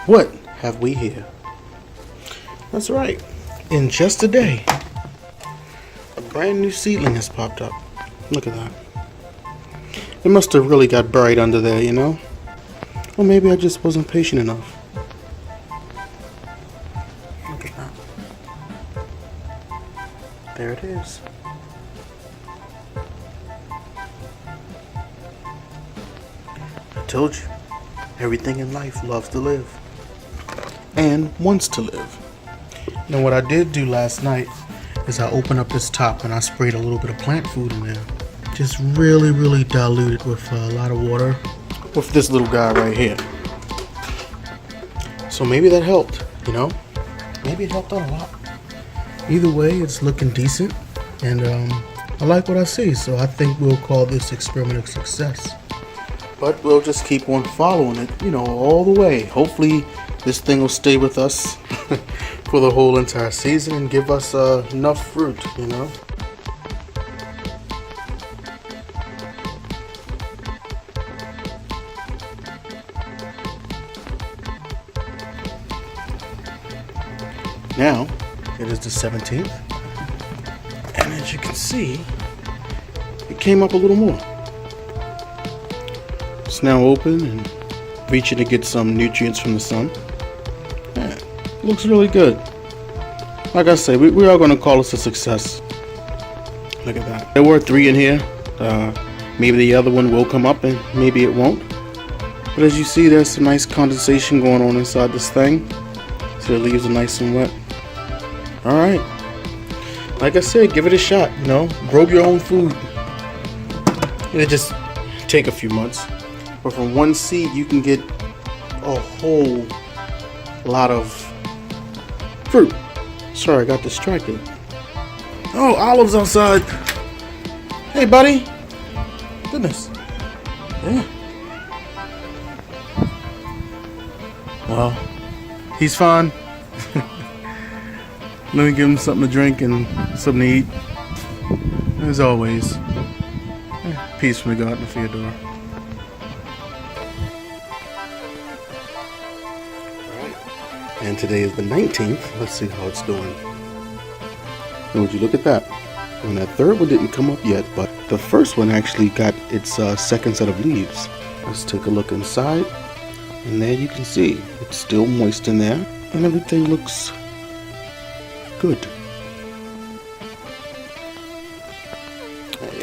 What have we here? That's right. In just a day, a brand new seedling has popped up. Look at that. It must have really got buried under there, you know? Or maybe I just wasn't patient enough. Look at that. There it is. I told you, everything in life loves to live. And wants to live. Now what I did do last night is I opened up this top and I sprayed a little bit of plant food in there. Just really diluted with a lot of water with this little guy right here. So maybe that helped, you know? Maybe it helped out a lot. Either way, it's looking decent and I like what I see, so I think we'll call this experiment a success. But we'll just keep on following it, you know, all the way. Hopefully this thing will stay with us for the whole entire season and give us enough fruit, you know? Now, it is the 17th, and as you can see, it came up a little more. It's now open and reaching to get some nutrients from the sun. Yeah, looks really good. Like I say, we are going to call this a success. Look at that. There were 3 in here. Maybe the other one will come up and maybe it won't. But as you see, there's some nice condensation going on inside this thing. So the leaves are nice and wet. Alright. Like I said, give it a shot, you know. Grow your own food. It'll just take a few months. But from one seed, you can get a whole lot of fruit. Sorry, I got distracted. Oh, Olive's outside. Hey, buddy. Goodness. Yeah. Well, he's fine. Let me give him something to drink and something to eat. As always, peace from the Garden of Feodora. And today is the 19th. Let's see how it's doing. And would you look at that? And that third one didn't come up yet, but the first one actually got its second set of leaves. Let's take a look inside. And there you can see it's still moist in there. And everything looks good.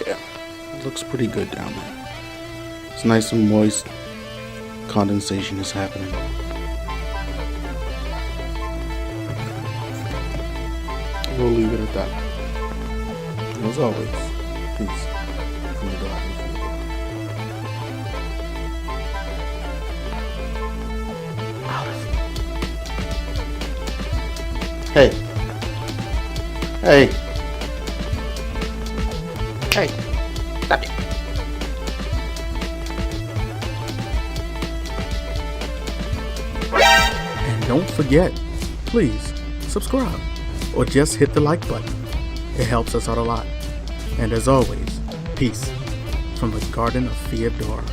Yeah, it looks pretty good down there. It's nice and moist. Condensation is happening. We'll leave it at that. As always, peace from the Garden of Feodora. Hey. Hey. Hey. Stop it. And don't forget, please subscribe or just hit the like button. It helps us out a lot. And as always, peace from the Garden of Feodora.